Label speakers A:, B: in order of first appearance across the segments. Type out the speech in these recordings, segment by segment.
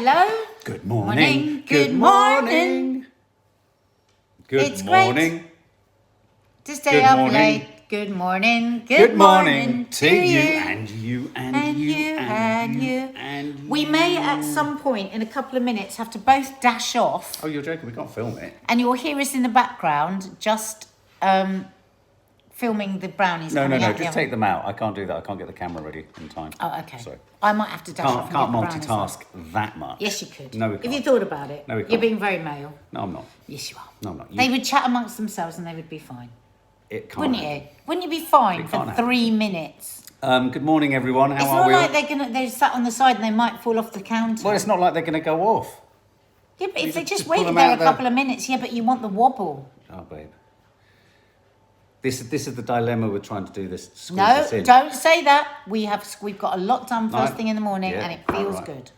A: Hello?
B: Good morning. Good morning. Good morning.
A: To stay up late. Good morning.
B: Good morning to you and you and you and you and you.
A: We may at some point in a couple of minutes have to both dash off.
B: Oh, you're joking. We can't film it.
A: And you'll hear us in the background just filming the brownies.
B: No. Just take them out. I can't do that. I can't get the camera ready in time.
A: Oh, okay.
B: Sorry.
A: I might have to dash off.
B: Can't multitask that much.
A: Yes, you could.
B: No, we can't.
A: If you thought about it.
B: No, we can't.
A: You're being very male.
B: No, I'm not.
A: Yes, you are.
B: No, I'm not.
A: They would chat amongst themselves and they would be fine.
B: It can't.
A: Wouldn't you? Wouldn't you be fine for 3 minutes?
B: Good morning, everyone. How
A: it's
B: are we?
A: not like they're sat on the side and they might fall off the counter.
B: Well, it's not like they're going to go off.
A: Yeah, but if they just
B: pull
A: waited
B: them
A: there
B: out
A: a couple of minutes, yeah, but you want the wobble.
B: Oh, babe. This is the dilemma we're trying to do this.
A: No,
B: this in.
A: don't say that. We've got a lot done first thing in the morning,
B: Yeah,
A: and it feels
B: right.
A: good.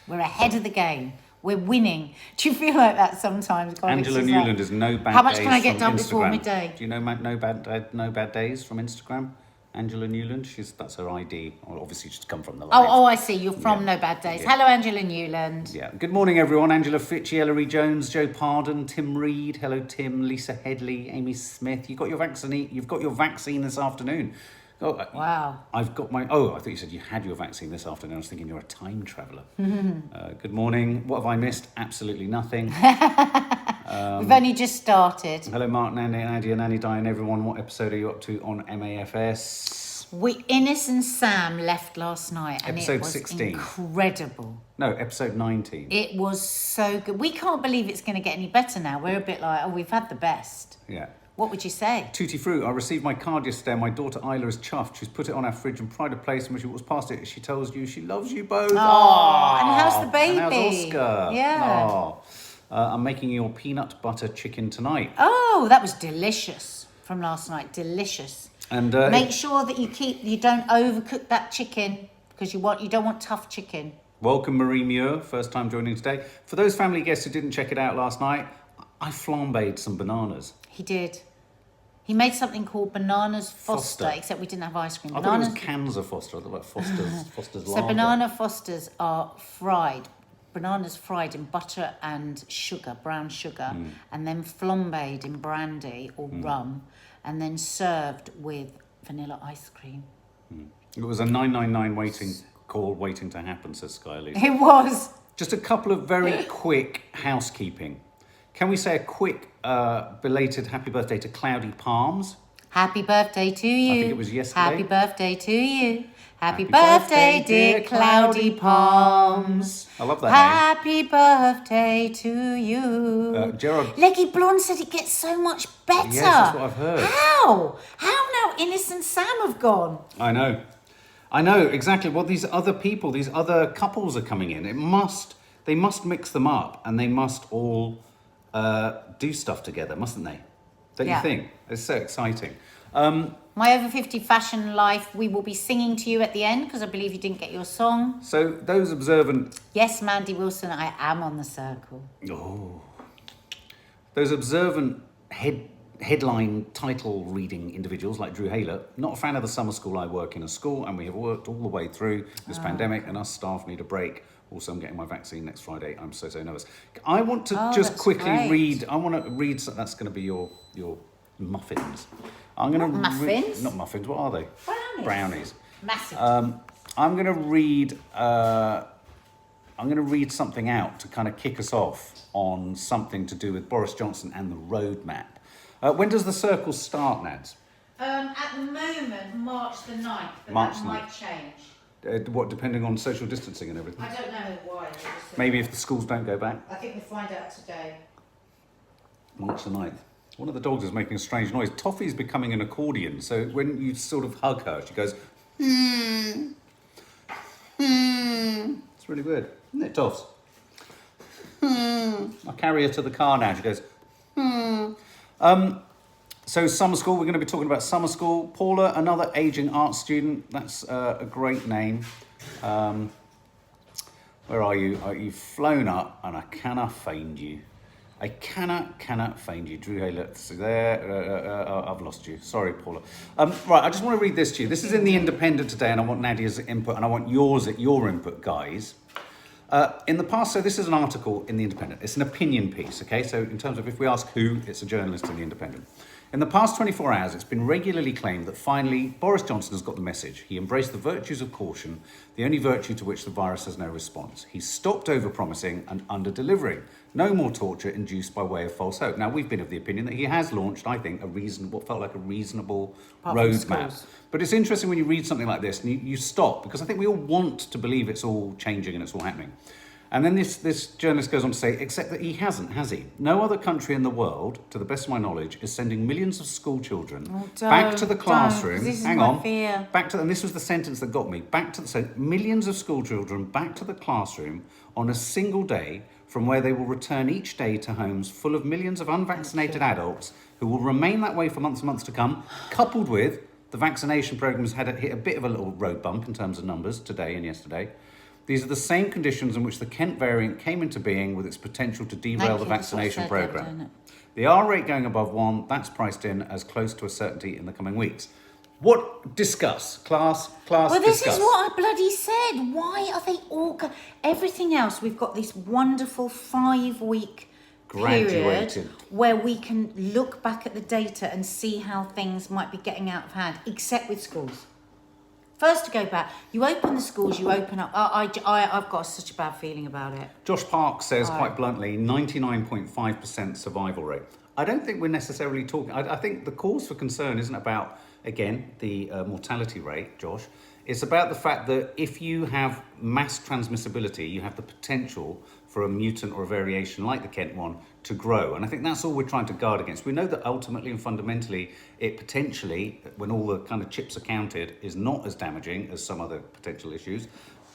A: We're ahead of the game. We're winning. Do you feel like that sometimes? God,
B: Angela
A: it's just
B: Newland
A: like,
B: is no bad days.
A: How much can I get
B: from
A: done
B: Instagram.
A: before midday?
B: Do you know no bad days from Instagram? Angela Newland, that's her ID. Well, obviously, she's come from the live.
A: Oh, I see. You're from No Bad Days.
B: Yeah.
A: Hello, Angela Newland.
B: Yeah. Good morning, everyone. Angela Fitchie, Ellery Jones, Joe Pardon, Tim Reed. Hello, Tim. Lisa Headley, Amy Smith. You've got your vaccine this afternoon. Oh,
A: Wow.
B: I've got my. Oh, I thought you said you had your vaccine this afternoon. I was thinking you're a time traveller. Good morning. What have I missed? Absolutely nothing.
A: We've only just started.
B: Hello, Mark, Nadia, Nanny, Diane, everyone. What episode are you up to on MAFS?
A: Innes and Sam left last night, and
B: Episode
A: it was
B: 16.
A: incredible.
B: No, episode 19.
A: It was so good. We can't believe it's going to get any better now. We're a bit like, oh, we've had the best.
B: Yeah.
A: What would you say?
B: Tutti Fruit, I received my card yesterday. My daughter Isla is chuffed. She's put it on our fridge and pride of place. And when she walks past it, she tells you she loves you both.
A: Oh, and how's the baby?
B: And how's Oscar?
A: Yeah.
B: Oh. I'm making your peanut butter chicken tonight.
A: Oh, that was delicious from last night. Delicious.
B: And
A: make sure that you don't overcook that chicken because you don't want tough chicken.
B: Welcome, Marie Muir, first time joining today. For those family guests who didn't check it out last night, I flambéed some bananas.
A: He did. He made something called Bananas Foster. Except we didn't have ice cream.
B: I thought it was cans of Foster. I thought about Foster's
A: So
B: lager.
A: banana Fosters are fried. Bananas fried in butter and sugar, brown sugar, and then flambéed in brandy or rum, and then served with vanilla ice cream.
B: It was a 999 waiting to happen, says Skyly.
A: It was.
B: Just a couple of very quick housekeeping. Can we say a quick belated happy birthday to Cloudy Palms?
A: Happy birthday to you.
B: I think it was yesterday.
A: Happy birthday to you. Happy birthday, dear Cloudy Palms.
B: I love that
A: Happy birthday to you.
B: Gerard.
A: Leggy Blonde said it gets so much better.
B: Yes, that's what I've heard.
A: How? How now Innes and Sam have gone?
B: I know, exactly. Well, these other people, these other couples are coming in. They must mix them up and they must all do stuff together, mustn't they? Don't you think? It's so exciting.
A: My Over 50 Fashion Life, we will be singing to you at the end because I believe you didn't get your song.
B: So those observant...
A: Yes, Mandy Wilson, I am on the circle.
B: Oh. Those observant headline title reading individuals like Drew Haler, not a fan of the summer school. I work in a school and we have worked all the way through this pandemic and us staff need a break. Also, I'm getting my vaccine next Friday. I'm so nervous. I want to just quickly read. I want to read. That's going to be your muffins. I'm going to
A: muffins.
B: Not muffins. What are they? Brownies.
A: Massive.
B: I'm going to read. I'm going to read something out to kind of kick us off on something to do with Boris Johnson and the roadmap. When does the circle start, Nads?
A: At the moment, March the 9th, but
B: March
A: that
B: 9th.
A: might change.
B: What, depending on social distancing and everything?
A: I don't know why.
B: Maybe if the schools don't go back.
A: I think we'll find out today.
B: March the 9th. One of the dogs is making a strange noise. Toffee's becoming an accordion, so when you sort of hug her, she goes, It's really weird, isn't it, Toffs? I carry her to the car now. She goes, So summer school, we're going to be talking about summer school. Paula, another ageing art student. That's a great name. Where are you? You've flown up and I cannot find you. I cannot find you. Drew Haler, there. I've lost you. Sorry, Paula. Right, I just want to read this to you. This is in The Independent today and I want Nadia's input and I want your input, guys. In the past, so this is an article in The Independent. It's an opinion piece, okay? So in terms of if we ask who, it's a journalist in The Independent. In the past 24 hours, it's been regularly claimed that finally Boris Johnson has got the message. He embraced the virtues of caution, the only virtue to which the virus has no response. He's stopped over-promising and under-delivering. No more torture induced by way of false hope. Now, we've been of the opinion that he has launched, I think, what felt like a reasonable roadmap. But it's interesting when you read something like this and you stop, because I think we all want to believe it's all changing and it's all happening. And then this journalist goes on to say, except that he hasn't, has he? No other country in the world, to the best of my knowledge, is sending millions of school children back to the classroom. Hang on. Back to, and this was the sentence that got me. So millions of school children back to the classroom on a single day, from where they will return each day to homes full of millions of unvaccinated adults who will remain that way for months and months to come, coupled with the vaccination programme has hit a bit of a little road bump in terms of numbers today and yesterday. These are the same conditions in which the Kent variant came into being, with its potential to derail the vaccination programme. The R rate going above 1, that's priced in as close to a certainty in the coming weeks. What? Discuss. Class,
A: well, this
B: discuss.
A: is what I bloody said. Why are they all... Everything else, we've got this wonderful 5-week period where we can look back at the data and see how things might be getting out of hand, except with schools. First, to go back, you open the schools, you open up... I've got such a bad feeling about it.
B: Josh Park says, quite bluntly, 99.5% survival rate. I don't think we're necessarily talking... I think the cause for concern isn't about, again, the mortality rate, Josh. It's about the fact that if you have mass transmissibility, you have the potential for a mutant or a variation like the Kent one to grow. And I think that's all we're trying to guard against. We know that ultimately and fundamentally, it potentially, when all the kind of chips are counted, is not as damaging as some other potential issues.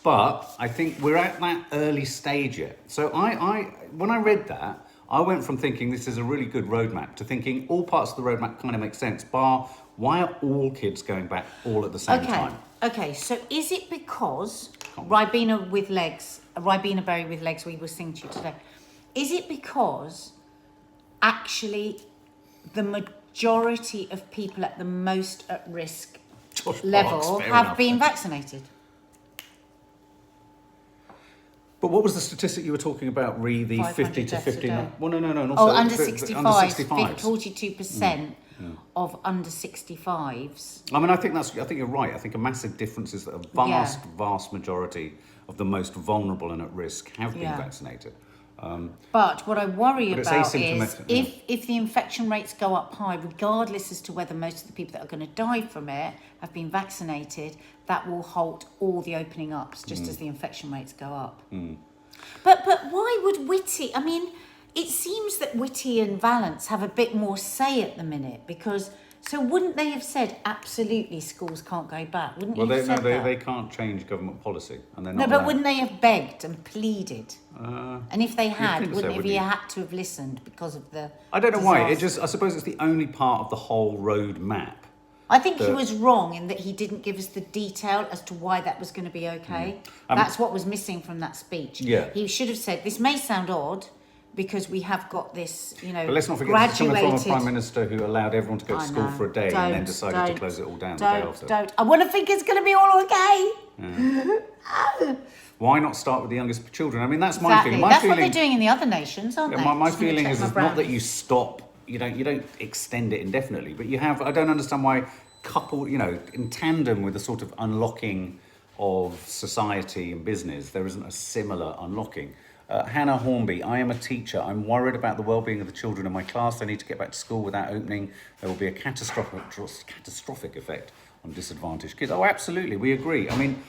B: But I think we're at that early stage yet. So when I read that, I went from thinking this is a really good roadmap to thinking all parts of the roadmap kind of make sense, bar why are all kids going back all at the same time?
A: Okay, so is it because Ribena Berry with legs we were singing to you today, is it because actually the majority of people at the most at risk level have been vaccinated?
B: But what was the statistic you were talking about, Ree, the 50 to 59? Well, no.
A: Oh, under 65s, 42% of under 65s.
B: I mean, I think you're right. I think a massive difference is that a vast majority of the most vulnerable and at risk have been vaccinated.
A: But what I worry about is if the infection rates go up high, regardless as to whether most of the people that are going to die from it have been vaccinated, that will halt all the opening ups just as the infection rates go up. But why would Whitty... I mean, it seems that Whitty and Vallance have a bit more say at the minute, because... So wouldn't they have said, absolutely, schools can't go back? Wouldn't you have said that?
B: They can't change government policy. And they're not
A: but wouldn't they have begged and pleaded? And if they had, wouldn't he have had to have listened because of the
B: I don't know why. I suppose it's the only part of the whole road map.
A: I think he was wrong in that he didn't give us the detail as to why that was going to be okay. That's what was missing from that speech.
B: Yeah.
A: He should have said, this may sound odd, because we have got this,
B: But let's not forget, this is coming from a Prime Minister who allowed everyone to go to school for a day and then decided to close it all down the day after.
A: I want to think it's going to be all okay.
B: Yeah. Why not start with the youngest children? I mean, that's my feeling.
A: That's what they're doing in the other nations, aren't they?
B: My feeling is not that you stop, you don't extend it indefinitely, but you have, I don't understand why in tandem with the sort of unlocking of society and business, there isn't a similar unlocking. Hannah Hornby, I am a teacher. I'm worried about the well-being of the children in my class. They need to get back to school without opening. There will be a catastrophic effect on disadvantaged kids. Oh, absolutely, we agree. I mean,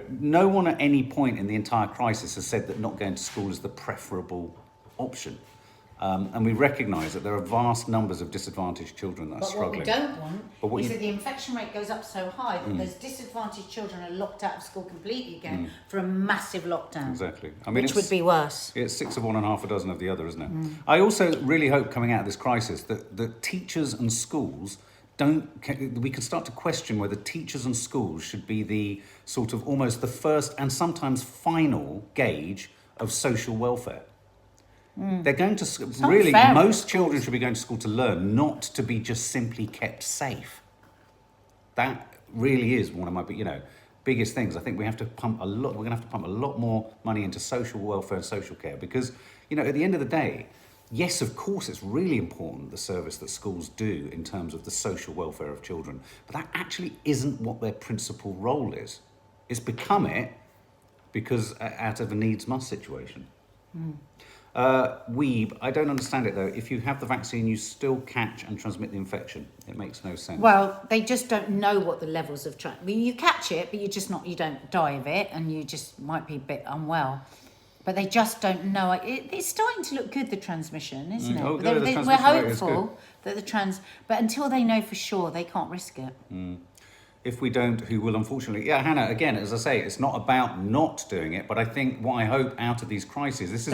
B: no one at any point in the entire crisis has said that not going to school is the preferable option. And we recognise that there are vast numbers of disadvantaged children that are struggling.
A: But what we don't want is that the infection rate goes up so high that those disadvantaged children are locked out of school completely again for a massive lockdown.
B: Exactly.
A: Which would be worse.
B: It's 6 of one and half a dozen of the other, isn't it? I also really hope coming out of this crisis that teachers and schools we can start to question whether teachers and schools should be the sort of almost the first and sometimes final gauge of social welfare. They're going to most children should be going to school to learn, not to be just simply kept safe. That really is one of my, biggest things. I think we have to pump a lot. We're going to have to pump a lot more money into social welfare and social care because, at the end of the day, yes, of course, it's really important, the service that schools do in terms of the social welfare of children, but that actually isn't what their principal role is. It's become it because out of a needs-must situation. Weeb, I don't understand it though. If you have the vaccine, you still catch and transmit the infection. It makes no sense.
A: Well, they just don't know what the levels of you catch it, but you don't die of it, and you just might be a bit unwell. But they just don't know. It's starting to look good, the transmission, isn't it?
B: Oh, good, the
A: we're
B: transmission rate is
A: hopeful that but until they know for sure, they can't risk it.
B: If we don't, who will, unfortunately? Yeah, Hannah, again, as I say, it's not about not doing it, but I think what I hope out of these crises, this is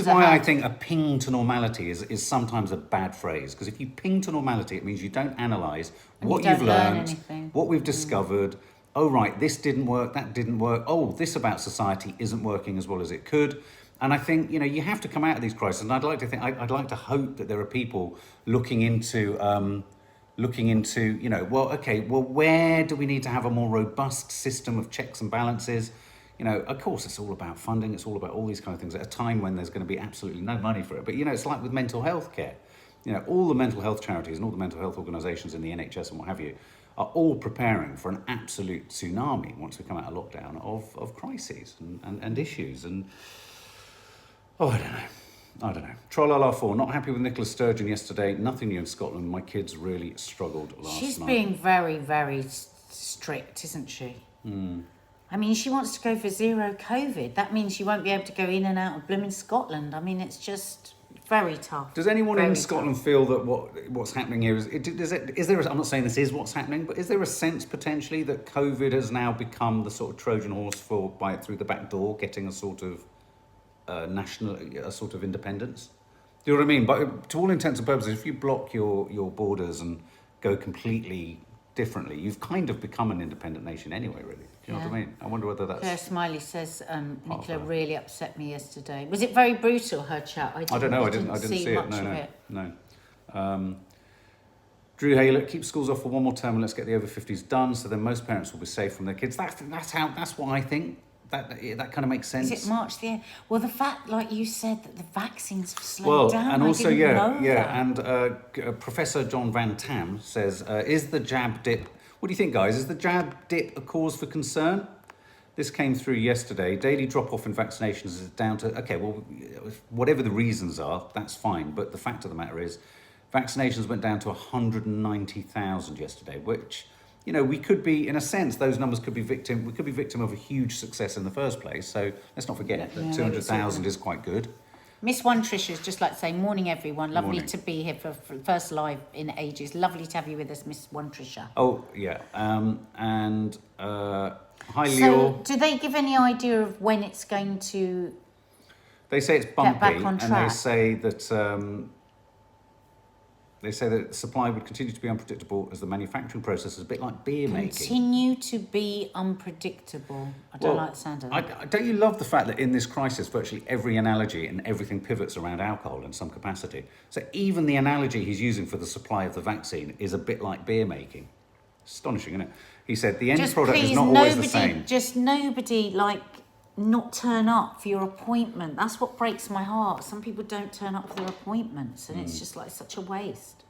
B: why I think a ping to normality is sometimes a bad phrase, because if you ping to normality, it means you don't analyse what you've learned, what we've discovered. Oh, right, this didn't work, that didn't work. Oh, this about society isn't working as well as it could. And I think, you have to come out of these crises. And I'd like to hope that there are people looking into, where do we need to have a more robust system of checks and balances? Of course, it's all about funding. It's all about all these kind of things at a time when there's going to be absolutely no money for it. But, it's like with mental health care. All the mental health charities and all the mental health organisations in the NHS and what have you are all preparing for an absolute tsunami once we come out of lockdown of crises and issues. And, I don't know. Trollala4, not happy with Nicola Sturgeon yesterday. Nothing new in Scotland. My kids really struggled last night.
A: She's being very, very strict, isn't she? I mean, she wants to go for zero COVID. That means she won't be able to go in and out of blooming Scotland. I mean, it's just very tough.
B: Does anyone in Scotland feel that what's happening here I'm not saying this is what's happening, but is there a sense potentially that COVID has now become the sort of Trojan horse for through the back door, getting a sort of a sort of independence? Do you know what I mean? But to all intents and purposes, if you block your borders and go completely differently, you've kind of become an independent nation anyway, really. Do you know what I mean? I wonder whether that's...
A: Claire Smiley says, Nicola really upset me yesterday. Was it very brutal, her chat? I
B: don't know. I didn't see it. No. Drew Haylett, keep schools off for one more term and let's get the over 50s done, so then most parents will be safe from their kids. That's what I think. That kind of makes sense.
A: Is it March the end? Well, the fact, like you said, that the vaccines have slowed down.
B: And also,
A: that.
B: And Professor John Van Tam says, is the jab dip... What do you think, guys? Is the jab dip a cause for concern? This came through yesterday. Daily drop-off in vaccinations is down to... Okay, well, whatever the reasons are, that's fine. But the fact of the matter is, vaccinations went down to 190,000 yesterday, which... we could be, in a sense, those numbers could be victim of a huge success in the first place. So let's not forget that 200,000 is quite good.
A: Miss One Trish is just like to say, morning everyone. Lovely to be here for first live in ages. Lovely to have you with us, Miss One Trisha.
B: Oh, yeah. Hi, Leo.
A: So do they give any idea of when it's going to...
B: They say it's bumpy,
A: back on track?
B: And they say that supply would continue to be unpredictable as the manufacturing process is a bit like beer making.
A: Continue to be unpredictable. I don't like the sound of that.
B: Don't you love the fact that in this crisis, virtually every analogy and everything pivots around alcohol in some capacity? So even the analogy he's using for the supply of the vaccine is a bit like beer making. Astonishing, isn't it? He said the end product is not always the same.
A: Just nobody, not turn up for your appointment. That's what breaks my heart. Some people don't turn up for their appointments, and it's just such a waste.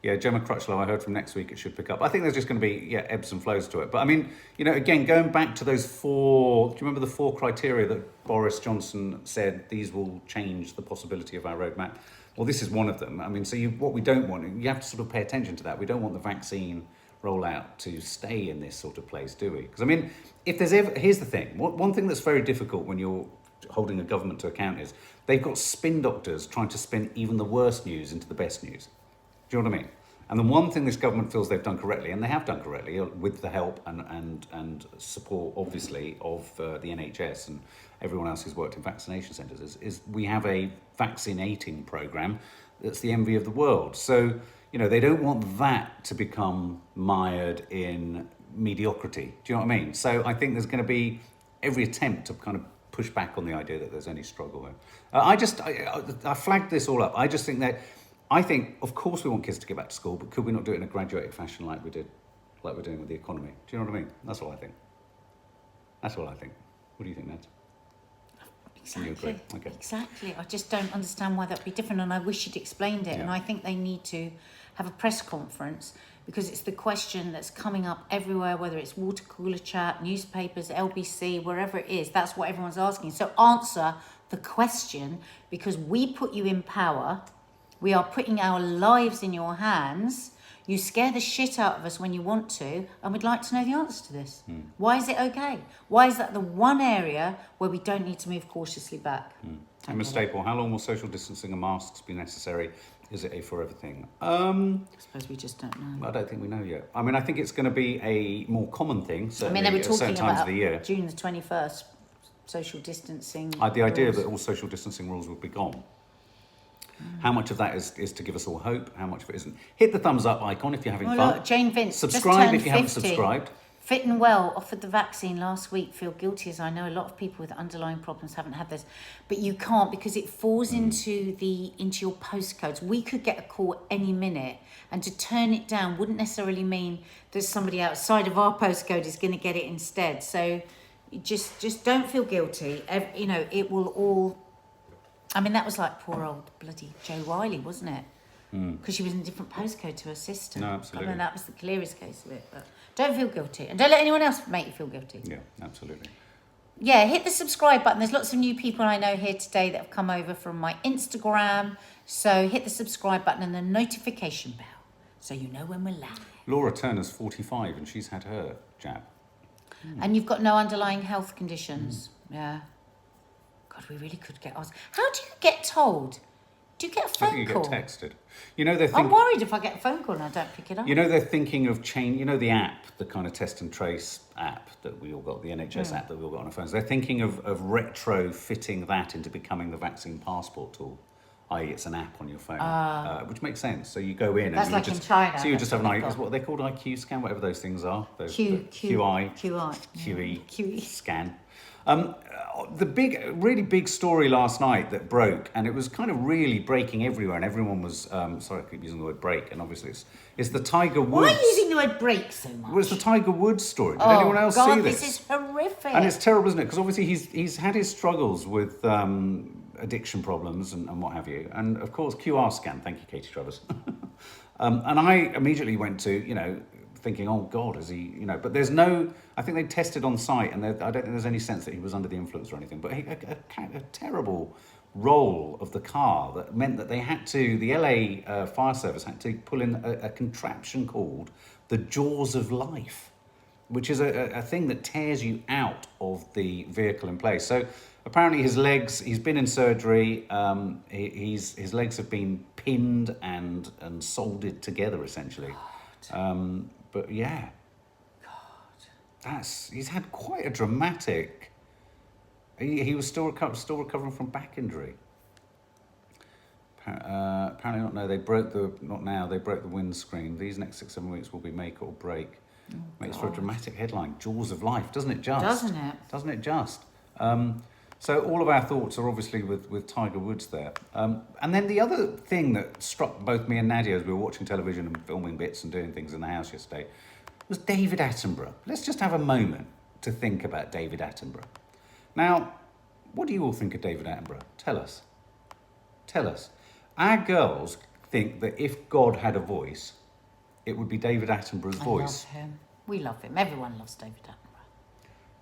B: Yeah, Gemma Crutchlow, I heard from next week it should pick up. I think there's just going to be ebbs and flows to it. But I mean, again, going back to those 4, do you remember the 4 criteria that Boris Johnson said these will change the possibility of our roadmap? Well, this is one of them. I mean, so what we don't want, you have to sort of pay attention to that. We don't want the vaccine rollout to stay in this sort of place, do we? Because I mean, if there's ever, here's the thing. One thing that's very difficult when you're holding a government to account is they've got spin doctors trying to spin even the worst news into the best news. Do you know what I mean? And the one thing this government feels they've done correctly, and they have done correctly with the help and support, obviously, of the NHS and everyone else who's worked in vaccination centres, is we have a vaccinating programme that's the envy of the world. So, they don't want that to become mired in mediocrity. Do you know what I mean? So I think there's going to be every attempt to kind of push back on the idea that there's any struggle there. I flagged this all up. I just think that, of course we want kids to get back to school, but could we not do it in a graduated fashion like we're doing with the economy? Do you know what I mean? That's what I think. That's all I think. What do you think, Ned? You
A: Exactly.
B: agree? Okay.
A: Exactly. I just don't understand why that'd be different, and I wish you'd explained it.
B: Yeah.
A: And I think they need to have a press conference, because it's the question that's coming up everywhere, whether it's water cooler chat, newspapers, LBC, wherever it is. That's what everyone's asking. So answer the question, because we put you in power. We are putting our lives in your hands. You scare the shit out of us when you want to, and we'd like to know the answer to this. Why is it okay? Why is that the one area where we don't need to move cautiously back?
B: Emma Staple, how long will social distancing and masks be necessary? Is it a forever thing?
A: I suppose we just don't know.
B: I don't think we know yet. I mean, I think it's going to be a more common thing,
A: I
B: certainly
A: mean, they were
B: at certain
A: talking
B: times
A: about
B: of the year.
A: June the 21st, social distancing.
B: The idea
A: rules.
B: that all social distancing rules would be gone. How much of that is to give us all hope? How much of it isn't? Hit the thumbs up icon if you're having
A: Well,
B: fun.
A: look, Jane Vince
B: Subscribe
A: just
B: if you haven't
A: 50.
B: subscribed.
A: Fit and well, offered the vaccine last week. Feel guilty, as I know a lot of people with underlying problems haven't had this, but you can't, because it falls into your postcodes. We could get a call any minute, and to turn it down wouldn't necessarily mean that somebody outside of our postcode is going to get it instead. So just don't feel guilty. You know, it will all. I mean, that was like poor old bloody Jo Wiley, wasn't it? Because she was in a different postcode to her sister.
B: No, absolutely.
A: I mean, that was the clearest case of it. But don't feel guilty, and don't let anyone else make you feel guilty.
B: Yeah, absolutely.
A: Yeah, hit the subscribe button. There's lots of new people I know here today that have come over from my Instagram. So hit the subscribe button and the notification bell, so you know when we're live.
B: Laura Turner's 45 and she's had her jab.
A: And you've got no underlying health conditions. Yeah. God, we really could get asked. How do you get told? Do you get a
B: I
A: phone
B: think you
A: call?
B: get texted. You know, they're
A: I'm
B: thinking.
A: worried if I get a phone call and I don't pick it up.
B: You know, they're thinking of change. You know, the app, the kind of test and trace app that we all got, the NHS app that we all got on our phones. They're thinking of retrofitting that into becoming the vaccine passport tool. I.e., it's an app on your phone, which makes sense. So you go in
A: That's
B: and
A: like
B: you
A: in
B: just,
A: China,
B: so you just have an
A: that's what
B: I.
A: they've
B: What they called IQ scan, whatever those things are. Those
A: QI.
B: QE scan. The really big story last night that broke, and it was kind of really breaking everywhere, and everyone was sorry, I keep using the word break, and obviously it's the Tiger Woods.
A: Why are you using the word break so much?
B: Well, it's the Tiger Woods story. Did anyone else see this?
A: This is horrific.
B: And it's terrible, isn't it? Because obviously he's had his struggles with addiction problems and what have you. And of course, QR scan. Thank you, Katie Travers. And I immediately went to, thinking, oh God, is he, but there's no, I think they tested on site and I don't think there's any sense that he was under the influence or anything. But a terrible roll of the car that meant that they had to, the LA fire service had to pull in a contraption called the Jaws of Life, which is a thing that tears you out of the vehicle in place. So apparently his legs, he's been in surgery, his legs have been pinned and soldered together essentially. But yeah, he's had quite a dramatic, he was still recovering from back injury. Apparently not, no, they broke the windscreen. These next 6-7 weeks will be make or break. Makes for a dramatic headline. Jaws of Life, doesn't it just? Doesn't it just? So all of our thoughts are obviously with Tiger Woods there. And then the other thing that struck both me and Nadia as we were watching television and filming bits and doing things in the house yesterday was David Attenborough. Let's just have a moment to think about David Attenborough. Now, what do you all think of David Attenborough? Tell us. Our girls think that if God had a voice, it would be David Attenborough's voice.
A: I love him. We love him. Everyone loves David Attenborough.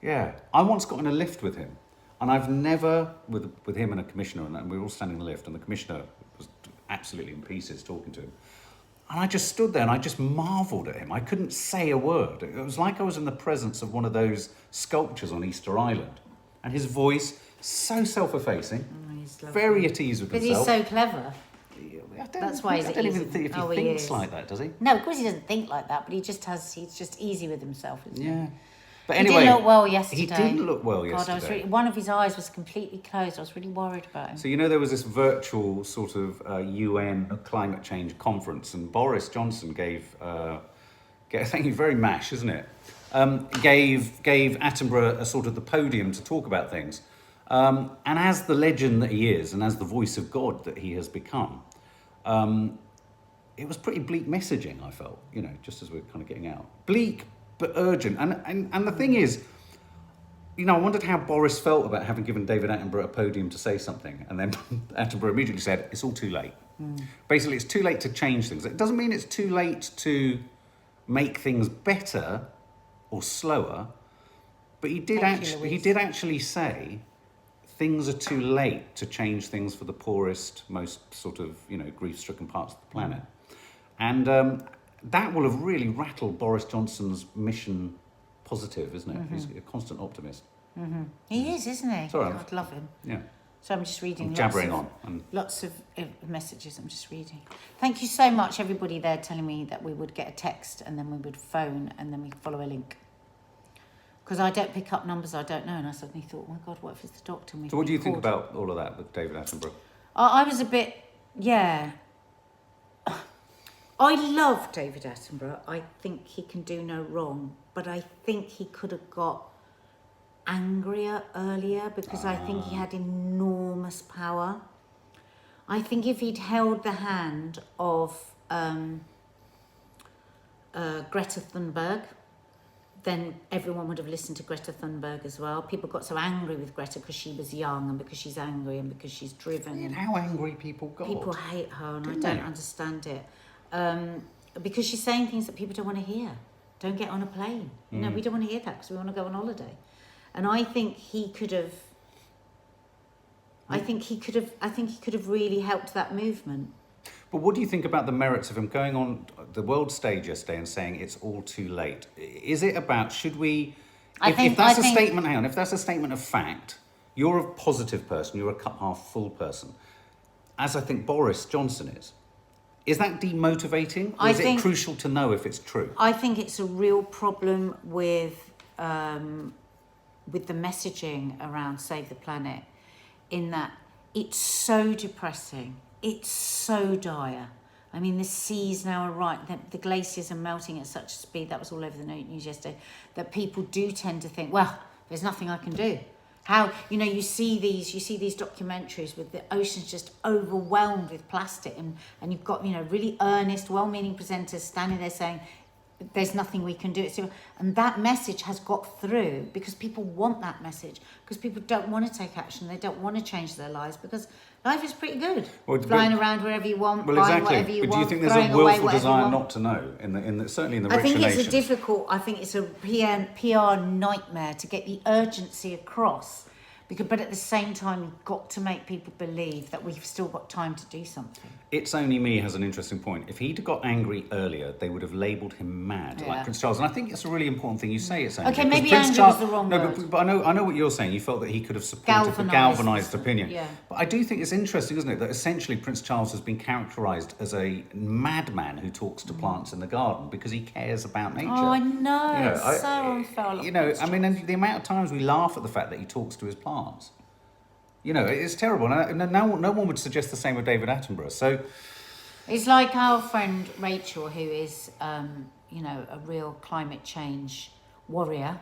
B: Yeah. I once got in a lift with him, and I've never, with him and a commissioner, and we were all standing in the lift, and the commissioner was absolutely in pieces talking to him. And I just stood there and I just marvelled at him. I couldn't say a word. It was like I was in the presence of one of those sculptures on Easter Island. And his voice, so self-effacing, very at ease with himself.
A: Because he's so clever.
B: That's
A: why he's
B: I don't
A: easy.
B: even think if he
A: Oh,
B: thinks
A: is.
B: like that, does he?
A: No, of course he doesn't think like that, but he's just easy with himself, isn't he?
B: Yeah. But anyway,
A: he didn't look well yesterday.
B: He didn't look well
A: God,
B: yesterday.
A: one of his eyes was completely closed. I was really worried about him.
B: So, there was this virtual sort of UN climate change conference, and Boris Johnson gave thank you, very mash, isn't it? Gave Attenborough a sort of the podium to talk about things. And as the legend that he is, and as the voice of God that he has become, it was pretty bleak messaging, I felt, just as we're kind of getting out. Bleak, but urgent. And the thing is, I wondered how Boris felt about having given David Attenborough a podium to say something, and then Attenborough immediately said, "It's all too late." Basically, it's too late to change things. It doesn't mean it's too late to make things better or slower, but he did actually say things are too late to change things for the poorest, most sort of grief-stricken parts of the planet, and that will have really rattled Boris Johnson's mission. Positive, isn't it? He's a constant optimist.
A: He is, isn't he?
B: Sorry,
A: God, love him.
B: Yeah.
A: So I'm just reading
B: Jabbering
A: lots of messages. I'm just reading. Thank you so much, everybody there, telling me that we would get a text and then we would phone and then we follow a link. Because I don't pick up numbers I don't know, and I suddenly thought, oh my God, what if it's the doctor?
B: So what do you think about all of that with David Attenborough?
A: I was a bit, I love David Attenborough. I think he can do no wrong, but I think he could have got angrier earlier because I think he had enormous power. I think if he'd held the hand of Greta Thunberg, then everyone would have listened to Greta Thunberg as well. People got so angry with Greta because she was young and because she's angry and because she's driven.
B: And how angry people got.
A: People hate her, and I don't understand it. Because she's saying things that people don't want to hear. Don't get on a plane. We don't want to hear that because we want to go on holiday. And I think he could have. I think he could have really helped that movement.
B: But what do you think about the merits of him going on the world stage yesterday and saying it's all too late? Is it about should we? If that's a statement, hang on. If that's a statement of fact, you're a positive person. You're a cup half full person, as I think Boris Johnson is. Is that demotivating? Or is it crucial to know if it's true?
A: I think it's a real problem with the messaging around Save the Planet, in that it's so depressing, it's so dire. I mean, the seas now are the glaciers are melting at such a speed, that was all over the news yesterday, that people do tend to think, well, there's nothing I can do. How, you see these documentaries with the oceans just overwhelmed with plastic, and you've got, really earnest, well-meaning presenters standing there saying, there's nothing we can do. And that message has got through because people want that message, because people don't want to take action, they don't want to change their lives, because life is pretty good. Flying around wherever you want, buying whatever you want,
B: but do you think there's a willful desire not to know, certainly in the richer nations?
A: I think it's a PR nightmare to get the urgency across. But at the same time, you've got to make people believe that we've still got time to do something. It's Only Me has an interesting point. If he'd got angry earlier, they would have labelled him mad, like Prince Charles. And I think it's a really important thing you say. It's only okay, maybe anger was the wrong word.
B: But I know what you're saying. You felt that he could have supported the galvanised opinion. Yeah. But I do think it's interesting, isn't it, that essentially Prince Charles has been characterised as a madman who talks to plants in the garden because he cares about nature.
A: Oh, I know. It's so unfair.
B: And the amount of times we laugh at the fact that he talks to his plants. It's terrible. And no one would suggest the same with David Attenborough. So
A: it's like our friend Rachel, who is, a real climate change warrior.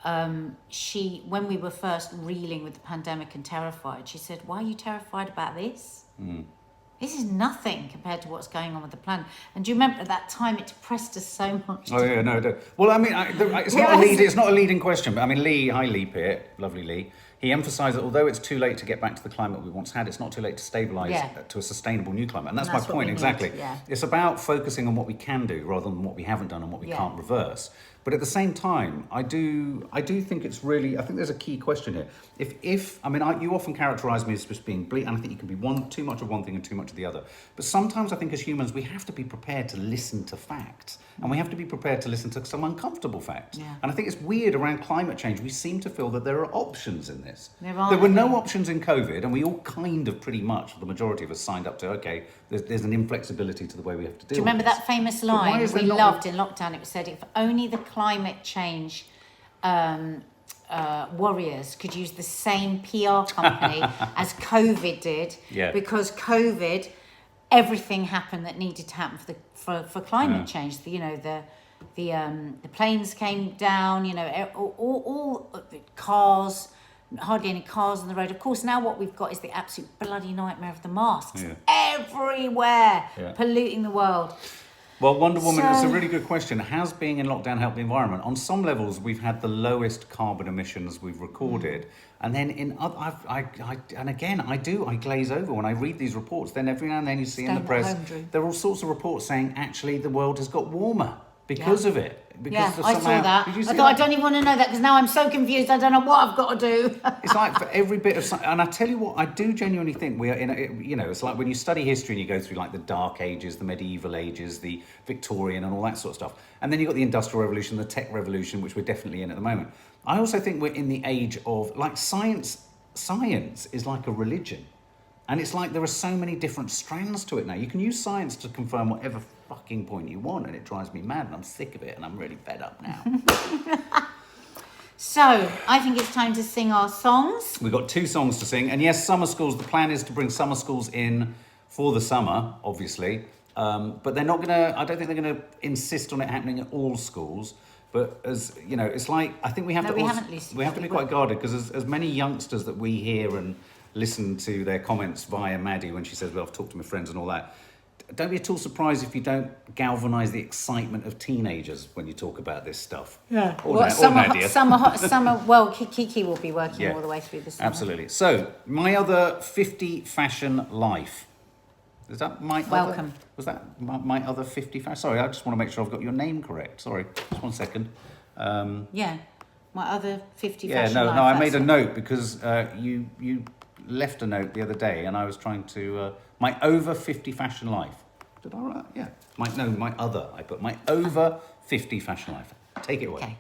A: When we were first reeling with the pandemic and terrified, she said, "Why are you terrified about this? This is nothing compared to what's going on with the planet." And do you remember at that time it depressed us so much?
B: Oh yeah, no. Well, I mean, it's not a leading question, but I mean, Lee Peart, lovely Lee. He emphasised that although it's too late to get back to the climate we once had, it's not too late to stabilise to a sustainable new climate. And that's my point, exactly. Yeah. It's about focusing on what we can do rather than what we haven't done and what we can't reverse. But at the same time, I do think it's really, I think there's a key question here. You often characterise me as just being bleak, and I think you can be too much of one thing and too much of the other. But sometimes I think as humans, we have to be prepared to listen to facts, and we have to be prepared to listen to some uncomfortable facts. Yeah. And I think it's weird around climate change. We seem to feel that there are options in this. There were no options in COVID, and we all kind of pretty much, the majority of us signed up to, okay, there's an inflexibility to the way we have to deal with this.
A: Do you remember that famous line we loved in lockdown? It was said, if only the climate change warriors could use the same PR company as COVID did, because COVID, everything happened that needed to happen for climate change. The planes came down. All cars. Hardly any cars on the road. Of course, now what we've got is the absolute bloody nightmare of the masks everywhere, polluting the world.
B: Well, Wonder Woman, it's a
A: So-
B: really good question. Has being in lockdown helped the environment? On some levels, we've had the lowest carbon emissions we've recorded. And then in other, I glaze over when I read these reports. Then every now and then you see in
A: Staying
B: the
A: at
B: press,
A: home, Drew.
B: there are all sorts of reports saying actually the world has got warmer because of it. Because
A: Yeah, I saw that.
B: Did you
A: I
B: see
A: thought, I
B: that?
A: don't even want to know that because now I'm so confused. I don't know what I've got to do.
B: It's like for every bit of, and I tell you what, I do genuinely think we are in, it's like when you study history and you go through like the Dark Ages, the Medieval Ages, the Victorian and all that sort of stuff. And then you've got the Industrial Revolution, the Tech Revolution, which we're definitely in at the moment. I also think we're in the age of, like science is like a religion. And it's like there are so many different strands to it now. You can use science to confirm whatever fucking point you want, and it drives me mad, and I'm sick of it, and I'm really fed up now.
A: So, I think it's time to sing our songs.
B: We've got 2 songs to sing, and yes, summer schools, the plan is to bring summer schools in for the summer, obviously, but they're not gonna, I don't think they're gonna insist on it happening at all schools, but as, you know, it's like, I think we have
A: No,
B: to
A: we
B: also,
A: haven't listened.
B: we have to be quite guarded, because as many youngsters that we hear and listen to their comments via Maddie when she says, well, I've talked to my friends and all that, don't be at all surprised if you don't galvanise the excitement of teenagers when you talk about this stuff.
A: Yeah.
B: Or,
A: Well,
B: or Nadia.
A: summer. Well, Kiki will be working
B: Yeah.
A: all the way through the summer.
B: Absolutely. So, my other 50 fashion life. Is that my
A: Welcome.
B: Other, was that my other 50 fashion? Sorry, I just want to make sure I've got your name correct. Sorry, just 1 second.
A: Yeah. My other 50
B: Yeah,
A: fashion
B: no,
A: life,
B: no. I
A: that's
B: made a
A: it.
B: note because you left a note the other day, and I was trying to my over 50 fashion life. Did I write that? Yeah. My other. I put my over 50 fashion life. Take it away.
A: Okay.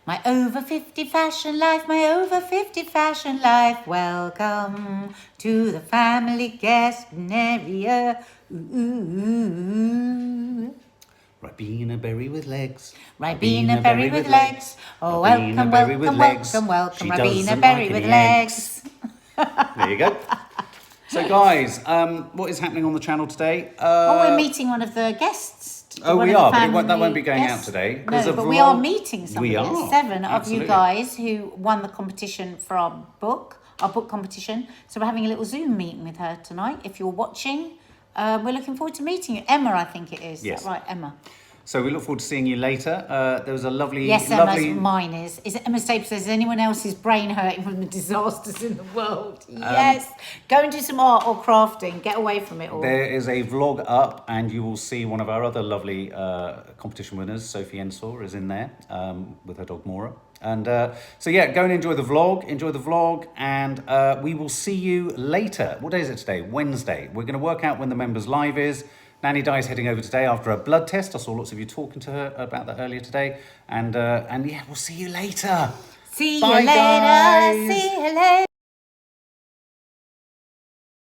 A: My over 50 fashion life, my over 50 fashion life. Welcome to the family guest area. Ooh.
B: Ribena berry with legs.
A: Ribena berry with legs. Oh, welcome,
B: berry with
A: welcome,
B: legs.
A: welcome, welcome.
B: She
A: Ribena
B: doesn't
A: berry
B: like
A: with
B: any
A: legs.
B: There you go. So, guys, what is happening on the channel today?
A: Oh, we're meeting one of the guests.
B: Oh,
A: one
B: we
A: of the
B: are, but that
A: family
B: won't be going out
A: guests.
B: today.
A: No,
B: There's a
A: but we are
B: vlog.
A: meeting somebody.
B: We are.
A: 7 of
B: Absolutely.
A: you guys who won the competition for our book competition. So we're having a little Zoom meeting with her tonight. If you're watching, we're looking forward to meeting you. Emma, I think it is.
B: Yes.
A: Is that right, Emma?
B: So we look forward to seeing you later. There was a lovely,
A: Yes, Emma's
B: lovely.
A: mine is. Is it Emma Staples says, is anyone else's brain hurting from the disasters in the world? Yes. Go and do some art or crafting. Get away from it all.
B: There is a vlog up, and you will see one of our other lovely competition winners, Sophie Ensor, is in there with her dog Mora. And so yeah, go and enjoy the vlog, and we will see you later. What day is it today? Wednesday. We're going to work out when the members live is. Nanny Di is heading over today after a blood test. I saw lots of you talking to her about that earlier today, and yeah, we'll see you later.
A: See
B: Bye,
A: you later.
B: guys.
A: See you later.